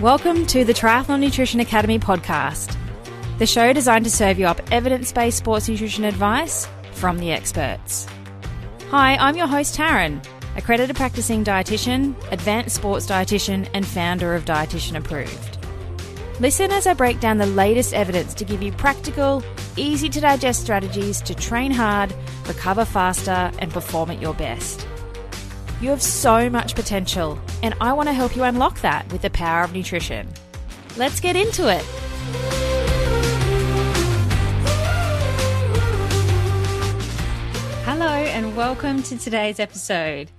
Welcome to the Triathlon Nutrition Academy podcast, the show designed to serve you up evidence-based sports nutrition advice from the experts. Hi, I'm your host Taryn, accredited practicing dietitian, advanced sports dietitian, and founder of Dietitian Approved. Listen as I break down the latest evidence to give you practical, easy-to-digest strategies to train hard, recover faster, and perform at your best. You have so much potential, and I want to help you unlock that with the power of nutrition. Let's get into it. Hello, and welcome to today's episode.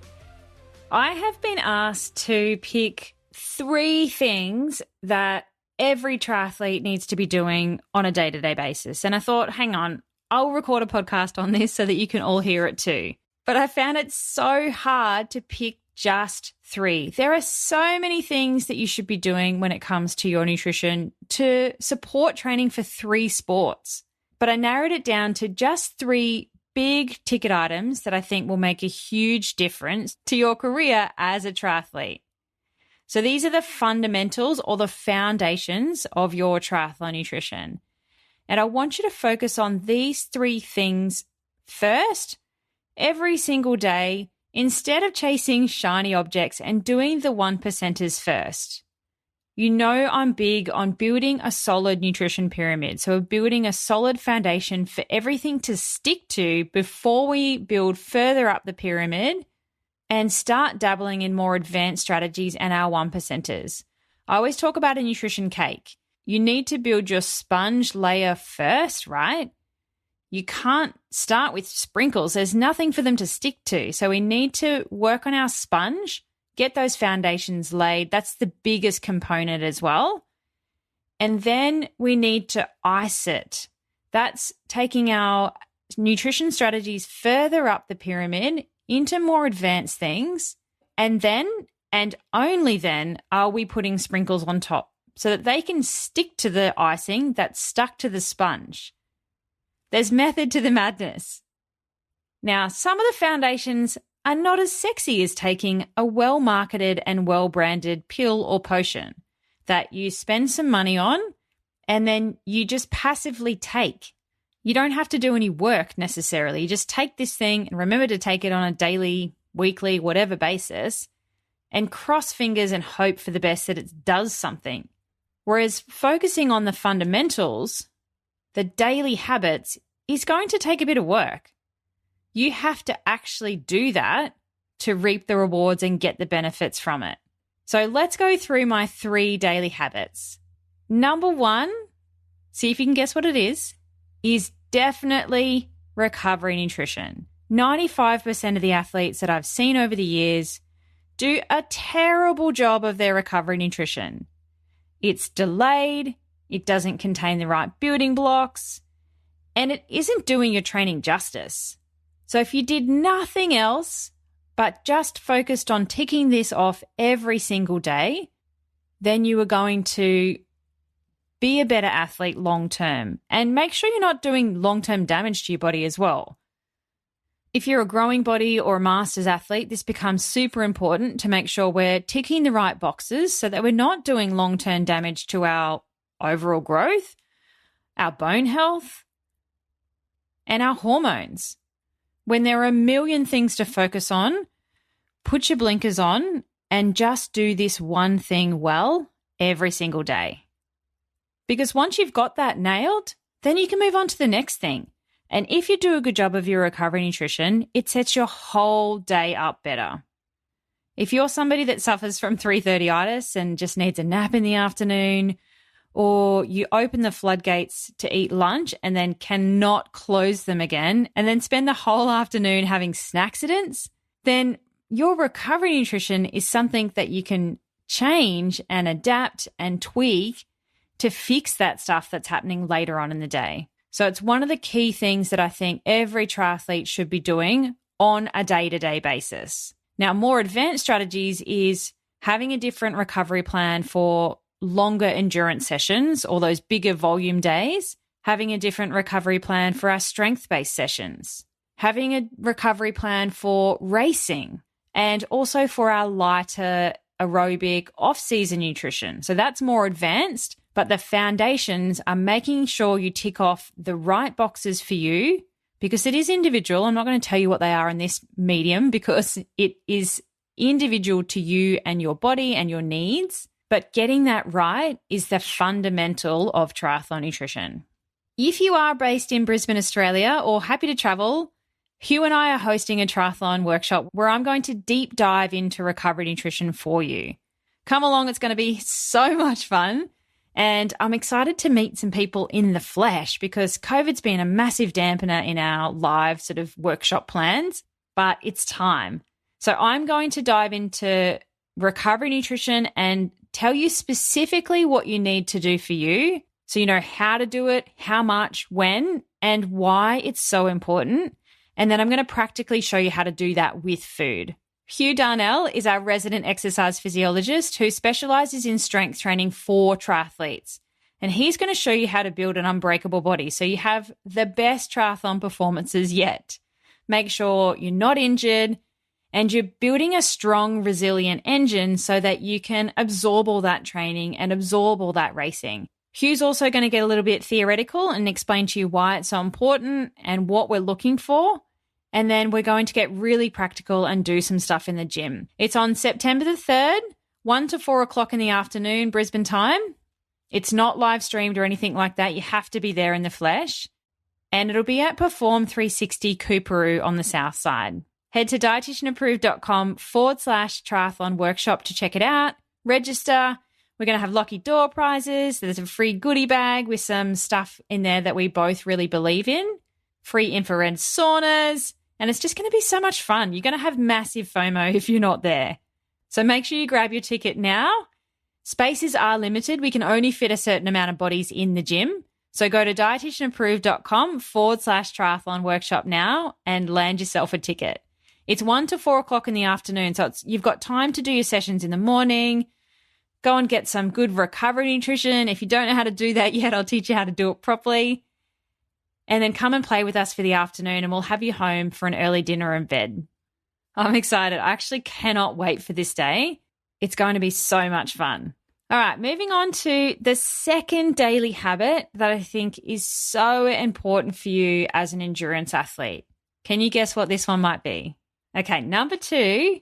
I have been asked to pick 3 things that every triathlete needs to be doing on a day-to-day basis. And I thought, hang on, I'll record a podcast on this so that you can all hear it too. But I found it so hard to pick just 3. There are so many things that you should be doing when it comes to your nutrition to support training for 3 sports. But I narrowed it down to just 3 big ticket items that I think will make a huge difference to your career as a triathlete. So these are the fundamentals or the foundations of your triathlon nutrition. And I want you to focus on these 3 things first, every single day, instead of chasing shiny objects and doing the 1%ers first. You know I'm big on building a solid nutrition pyramid, so building a solid foundation for everything to stick to before we build further up the pyramid and start dabbling in more advanced strategies and our 1%ers. I always talk about a nutrition cake. You need to build your sponge layer first, right? You can't start with sprinkles. There's nothing for them to stick to. So we need to work on our sponge, get those foundations laid. That's the biggest component as well. And then we need to ice it. That's taking our nutrition strategies further up the pyramid into more advanced things. And then, and only then, are we putting sprinkles on top so that they can stick to the icing that's stuck to the sponge. There's method to the madness. Now, some of the foundations are not as sexy as taking a well-marketed and well-branded pill or potion that you spend some money on and then you just passively take. You don't have to do any work necessarily. You just take this thing and remember to take it on a daily, weekly, whatever basis and cross fingers and hope for the best that it does something. Whereas focusing on the fundamentals, the daily habits, is going to take a bit of work. You have to actually do that to reap the rewards and get the benefits from it. So let's go through my 3 daily habits. Number 1, see if you can guess what it is definitely recovery nutrition. 95% of the athletes that I've seen over the years do a terrible job of their recovery nutrition. It's delayed, it doesn't contain the right building blocks, and it isn't doing your training justice. So if you did nothing else but just focused on ticking this off every single day, then you are going to be a better athlete long term. And make sure you're not doing long-term damage to your body as well. If you're a growing body or a masters athlete, this becomes super important to make sure we're ticking the right boxes so that we're not doing long-term damage to our overall growth, our bone health, and our hormones. When there are a million things to focus on, put your blinkers on and just do this one thing well every single day. Because once you've got that nailed, then you can move on to the next thing. And if you do a good job of your recovery nutrition, it sets your whole day up better. If you're somebody that suffers from 3:30itis and just needs a nap in the afternoon, or you open the floodgates to eat lunch and then cannot close them again and then spend the whole afternoon having snacksidents, then your recovery nutrition is something that you can change and adapt and tweak to fix that stuff that's happening later on in the day. So it's one of the key things that I think every triathlete should be doing on a day-to-day basis. Now, more advanced strategies is having a different recovery plan for longer endurance sessions or those bigger volume days, having a different recovery plan for our strength-based sessions, having a recovery plan for racing, and also for our lighter aerobic, off-season nutrition. So that's more advanced, but the foundations are making sure you tick off the right boxes for you because it is individual. I'm not going to tell you what they are in this medium because it is individual to you and your body and your needs. But getting that right is the fundamental of triathlon nutrition. If you are based in Brisbane, Australia, or happy to travel, Hugh and I are hosting a triathlon workshop where I'm going to deep dive into recovery nutrition for you. Come along, it's going to be so much fun. And I'm excited to meet some people in the flesh because COVID's been a massive dampener in our live sort of workshop plans, but it's time. So I'm going to dive into recovery nutrition and tell you specifically what you need to do for you so you know how to do it, how much, when, and why it's so important. And then I'm going to practically show you how to do that with food. Hugh Darnell is our resident exercise physiologist who specializes in strength training for triathletes. And he's going to show you how to build an unbreakable body so you have the best triathlon performances yet. Make sure you're not injured and you're building a strong, resilient engine so that you can absorb all that training and absorb all that racing. Hugh's also going to get a little bit theoretical and explain to you why it's so important and what we're looking for. And then we're going to get really practical and do some stuff in the gym. It's on September the 3rd, 1 to 4 o'clock in the afternoon, Brisbane time. It's not live streamed or anything like that. You have to be there in the flesh. And it'll be at Perform 360 Coorparoo on the south side. Head to dietitianapproved.com/triathlon workshop to check it out. Register. We're going to have lucky door prizes. There's a free goodie bag with some stuff in there that we both really believe in. Free infrared saunas. And it's just going to be so much fun. You're going to have massive FOMO if you're not there. So make sure you grab your ticket now. Spaces are limited. We can only fit a certain amount of bodies in the gym. So go to dietitianapproved.com/triathlon workshop now and land yourself a ticket. It's 1 to 4 o'clock in the afternoon. So you've got time to do your sessions in the morning. Go and get some good recovery nutrition. If you don't know how to do that yet, I'll teach you how to do it properly. And then come and play with us for the afternoon and we'll have you home for an early dinner and bed. I'm excited. I actually cannot wait for this day. It's going to be so much fun. All right, moving on to the second daily habit that I think is so important for you as an endurance athlete. Can you guess what this one might be? Okay, number 2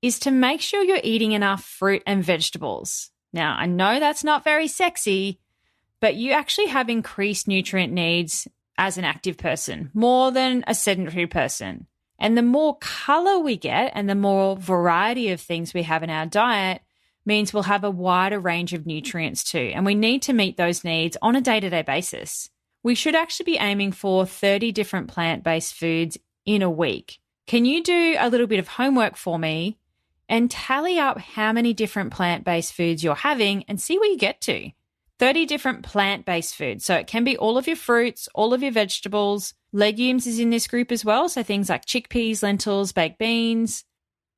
is to make sure you're eating enough fruit and vegetables. Now, I know that's not very sexy, but you actually have increased nutrient needs as an active person, more than a sedentary person. And the more color we get and the more variety of things we have in our diet means we'll have a wider range of nutrients too. And we need to meet those needs on a day-to-day basis. We should actually be aiming for 30 different plant-based foods in a week. Can you do a little bit of homework for me and tally up how many different plant-based foods you're having and see where you get to? 30 different plant-based foods. So it can be all of your fruits, all of your vegetables. Legumes is in this group as well. So things like chickpeas, lentils, baked beans,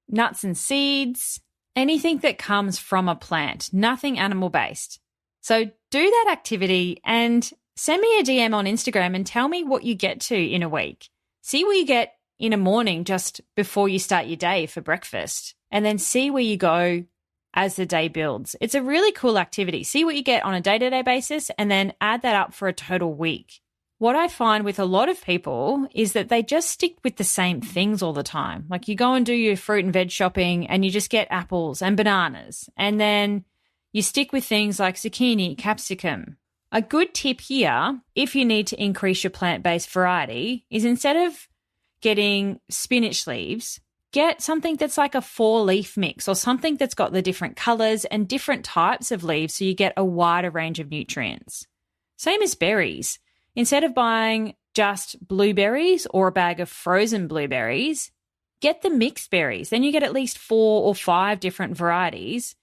nuts and seeds, anything that comes from a plant, nothing animal-based. So do that activity and send me a DM on Instagram and tell me what you get to in a week. See where you get in a morning just before you start your day for breakfast, and then see where you go as the day builds. It's a really cool activity. See what you get on a day-to-day basis and then add that up for a total week. What I find with a lot of people is that they just stick with the same things all the time. Like you go and do your fruit and veg shopping and you just get apples and bananas. And then you stick with things like zucchini, capsicum. A good tip here, if you need to increase your plant-based variety, is instead of getting spinach leaves, get something that's like a 4-leaf mix or something that's got the different colors and different types of leaves so you get a wider range of nutrients. Same as berries. Instead of buying just blueberries or a bag of frozen blueberries, get the mixed berries. Then you get at least 4 or 5 different varieties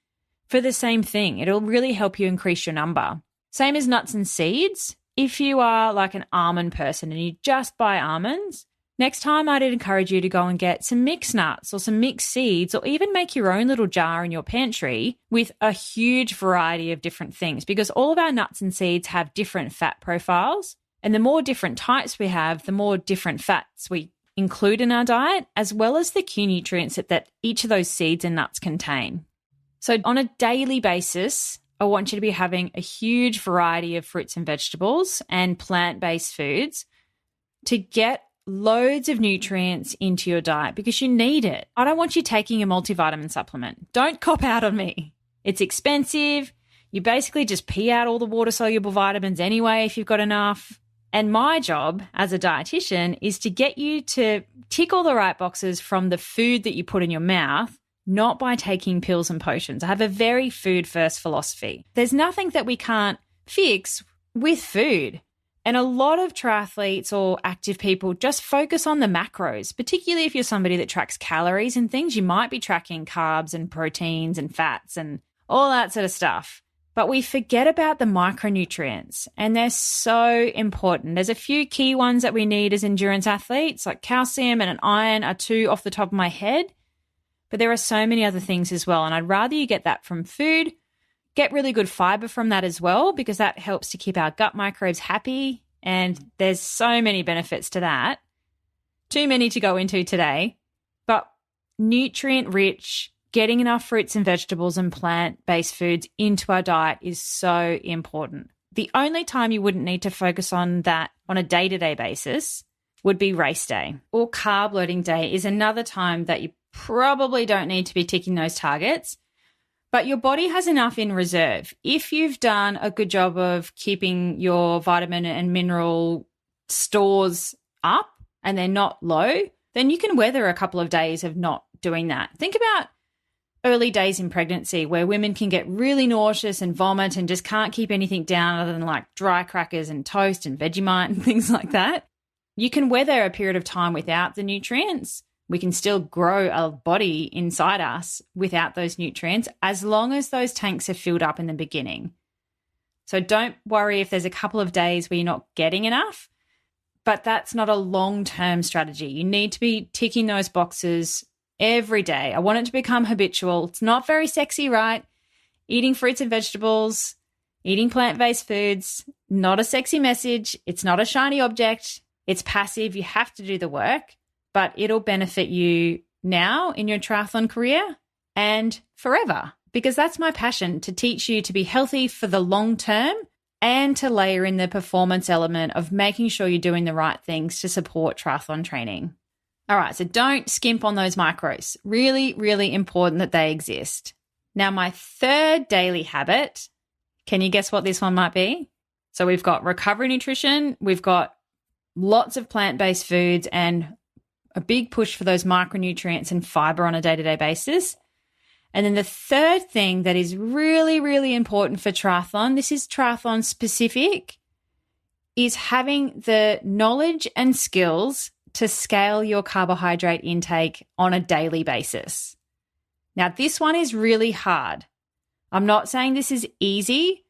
for the same thing. It'll really help you increase your number. Same as nuts and seeds. If you are like an almond person and you just buy almonds, next time I'd encourage you to go and get some mixed nuts or some mixed seeds or even make your own little jar in your pantry with a huge variety of different things because all of our nuts and seeds have different fat profiles. And the more different types we have, the more different fats we include in our diet, as well as the key nutrients that each of those seeds and nuts contain. So on a daily basis, I want you to be having a huge variety of fruits and vegetables and plant-based foods to get loads of nutrients into your diet because you need it. I don't want you taking a multivitamin supplement. Don't cop out on me. It's expensive. You basically just pee out all the water-soluble vitamins anyway if you've got enough. And my job as a dietitian is to get you to tick all the right boxes from the food that you put in your mouth, not by taking pills and potions. I have a very food-first philosophy. There's nothing that we can't fix with food. And a lot of triathletes or active people just focus on the macros, particularly if you're somebody that tracks calories and things. You might be tracking carbs and proteins and fats and all that sort of stuff. But we forget about the micronutrients, and they're so important. There's a few key ones that we need as endurance athletes, like calcium and an iron are two off the top of my head. But there are so many other things as well, and I'd rather you get that from food. Get really good fiber from that as well, because that helps to keep our gut microbes happy. And there's so many benefits to that. Too many to go into today. But nutrient rich, getting enough fruits and vegetables and plant-based foods into our diet is so important. The only time you wouldn't need to focus on that on a day-to-day basis would be race day, or carb loading day is another time that you probably don't need to be ticking those targets. But your body has enough in reserve. If you've done a good job of keeping your vitamin and mineral stores up and they're not low, then you can weather a couple of days of not doing that. Think about early days in pregnancy where women can get really nauseous and vomit and just can't keep anything down other than like dry crackers and toast and Vegemite and things like that. You can weather a period of time without the nutrients. We can still grow a body inside us without those nutrients as long as those tanks are filled up in the beginning. So don't worry if there's a couple of days where you're not getting enough, but that's not a long-term strategy. You need to be ticking those boxes every day. I want it to become habitual. It's not very sexy, right? Eating fruits and vegetables, eating plant-based foods, not a sexy message. It's not a shiny object. It's passive. You have to do the work. But it'll benefit you now in your triathlon career and forever, because that's my passion, to teach you to be healthy for the long term and to layer in the performance element of making sure you're doing the right things to support triathlon training. All right, so don't skimp on those macros. Really, really important that they exist. Now, my third daily habit, can you guess what this one might be? So we've got recovery nutrition, we've got lots of plant-based foods and a big push for those micronutrients and fiber on a day-to-day basis. And then the third thing that is really, really important for triathlon, this is triathlon specific, is having the knowledge and skills to scale your carbohydrate intake on a daily basis. Now, this one is really hard. I'm not saying this is easy.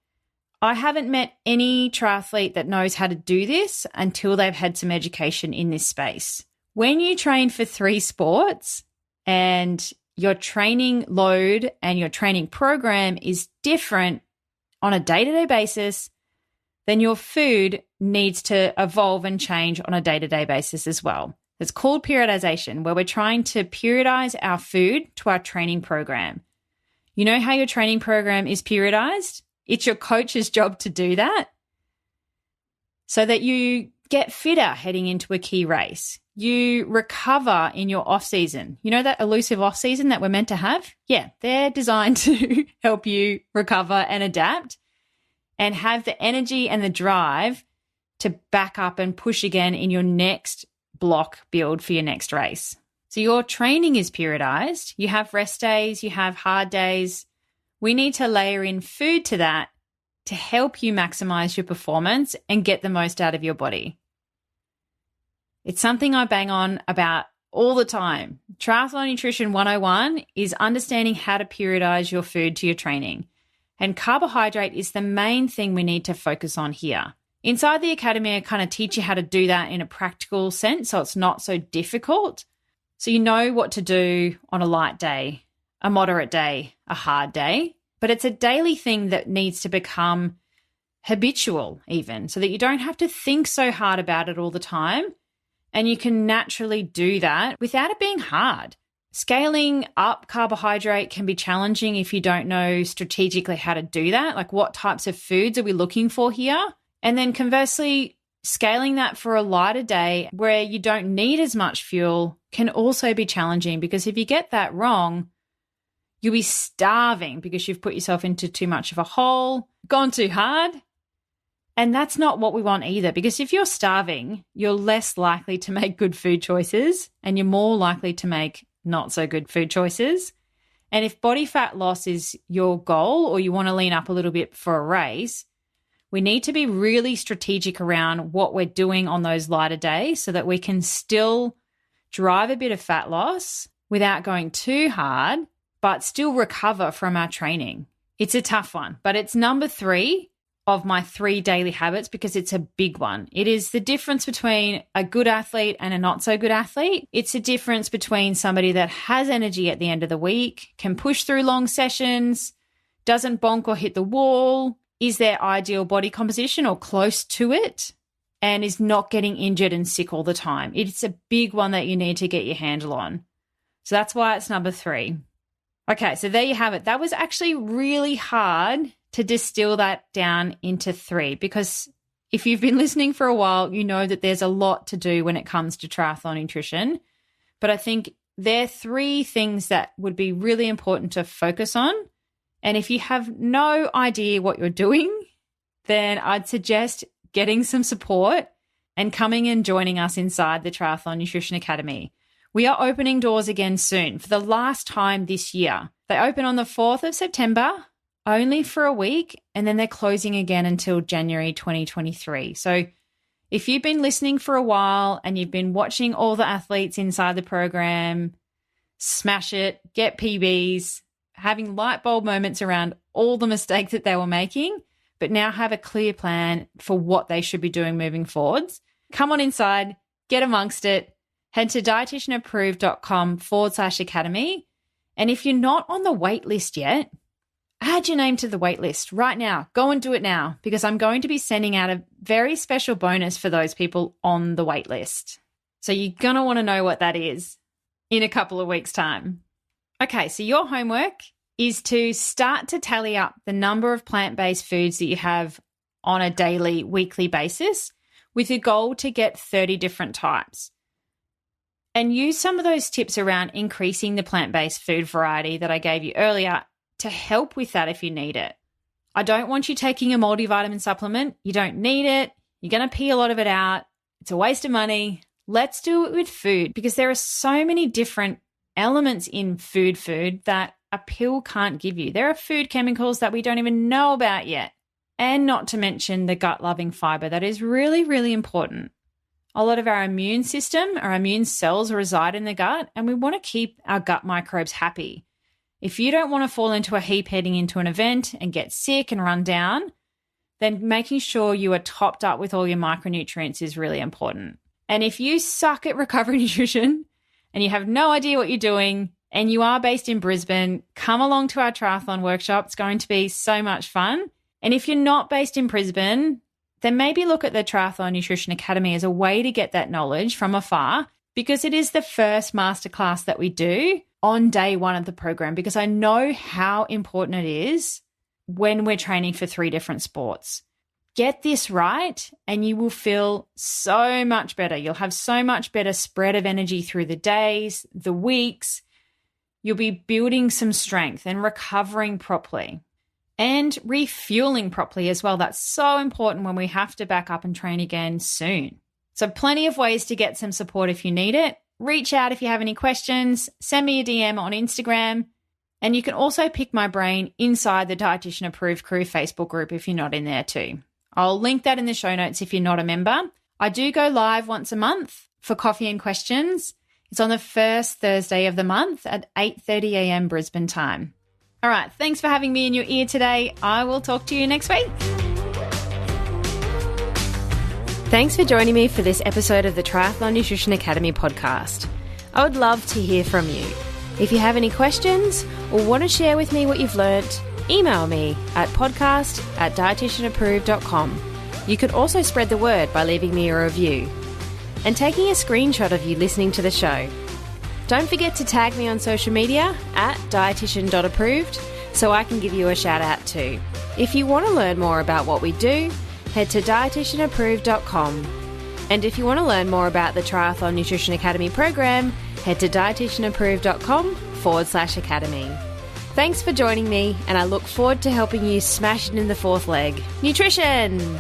I haven't met any triathlete that knows how to do this until they've had some education in this space. When you train for 3 sports and your training load and your training program is different on a day-to-day basis, then your food needs to evolve and change on a day-to-day basis as well. It's called periodization, where we're trying to periodize our food to our training program. You know how your training program is periodized? It's your coach's job to do that so that you get fitter heading into a key race. You recover in your off season. You know that elusive off season that we're meant to have? Yeah, they're designed to help you recover and adapt and have the energy and the drive to back up and push again in your next block build for your next race. So your training is periodized. You have rest days, you have hard days. We need to layer in food to that to help you maximize your performance and get the most out of your body. It's something I bang on about all the time. Triathlon Nutrition 101 is understanding how to periodize your food to your training. And carbohydrate is the main thing we need to focus on here. Inside the academy, I kind of teach you how to do that in a practical sense, so it's not so difficult. So you know what to do on a light day, a moderate day, a hard day. But it's a daily thing that needs to become habitual even, so that you don't have to think so hard about it all the time. And you can naturally do that without it being hard. Scaling up carbohydrate can be challenging if you don't know strategically how to do that. Like, what types of foods are we looking for here? And then conversely, scaling that for a lighter day where you don't need as much fuel can also be challenging, because if you get that wrong, you'll be starving because you've put yourself into too much of a hole, gone too hard. And that's not what we want either, because if you're starving, you're less likely to make good food choices and you're more likely to make not so good food choices. And if body fat loss is your goal, or you want to lean up a little bit for a race, we need to be really strategic around what we're doing on those lighter days so that we can still drive a bit of fat loss without going too hard, but still recover from our training. It's a tough one, but it's number 3 of my 3 daily habits because it's a big one. It is the difference between a good athlete and a not so good athlete. It's a difference between somebody that has energy at the end of the week, can push through long sessions, doesn't bonk or hit the wall, is their ideal body composition or close to it, and is not getting injured and sick all the time. It's a big one that you need to get your handle on. So that's why it's number 3. Okay, so there you have it. That was actually really hard to distill that down into 3, because if you've been listening for a while, you know that there's a lot to do when it comes to triathlon nutrition. But I think there are 3 things that would be really important to focus on. And if you have no idea what you're doing, then I'd suggest getting some support and coming and joining us inside the Triathlon Nutrition Academy. We are opening doors again soon for the last time this year. They open on the 4th of September, only for a week, and then they're closing again until January 2023. So if you've been listening for a while and you've been watching all the athletes inside the program smash it, get PBs, having light bulb moments around all the mistakes that they were making, but now have a clear plan for what they should be doing moving forwards, come on inside, get amongst it, head to dietitianapproved.com/academy. And if you're not on the wait list yet, add your name to the wait list right now. Go and do it now, because I'm going to be sending out a very special bonus for those people on the wait list. So you're going to want to know what that is in a couple of weeks' time. Okay, so your homework is to start to tally up the number of plant-based foods that you have on a daily, weekly basis with a goal to get 30 different types. And use some of those tips around increasing the plant-based food variety that I gave you earlier to help with that if you need it. I don't want you taking a multivitamin supplement. You don't need it. You're going to pee a lot of it out. It's a waste of money. Let's do it with food, because there are so many different elements in food that a pill can't give you. There are food chemicals that we don't even know about yet. And not to mention the gut-loving fiber that is really, really important. A lot of our immune system, our immune cells reside in the gut, and we want to keep our gut microbes happy. If you don't want to fall into a heap heading into an event and get sick and run down, then making sure you are topped up with all your micronutrients is really important. And if you suck at recovery nutrition and you have no idea what you're doing and you are based in Brisbane, come along to our triathlon workshop. It's going to be so much fun. And if you're not based in Brisbane, then maybe look at the Triathlon Nutrition Academy as a way to get that knowledge from afar, because it is the first masterclass that we do on day 1 of the program, because I know how important it is when we're training for 3 different sports. Get this right and you will feel so much better. You'll have so much better spread of energy through the days, the weeks. You'll be building some strength and recovering properly and refueling properly as well. That's so important when we have to back up and train again soon. So plenty of ways to get some support if you need it. Reach out if you have any questions. Send me a DM on Instagram. And you can also pick my brain inside the Dietitian Approved Crew Facebook group if you're not in there too. I'll link that in the show notes if you're not a member. I do go live once a month for coffee and questions. It's on the first Thursday of the month at 8:30 a.m. Brisbane time. All right, thanks for having me in your ear today. I will talk to you next week. Thanks for joining me for this episode of the Triathlon Nutrition Academy podcast. I would love to hear from you. If you have any questions or want to share with me what you've learnt, email me at podcast@dietitianapproved.com. You can also spread the word by leaving me a review and taking a screenshot of you listening to the show. Don't forget to tag me on social media at dietitian.approved so I can give you a shout out too. If you want to learn more about what we do, head to dietitianapproved.com. And if you want to learn more about the Triathlon Nutrition Academy program, head to dietitianapproved.com/academy. Thanks for joining me, and I look forward to helping you smash it in the fourth leg. Nutrition!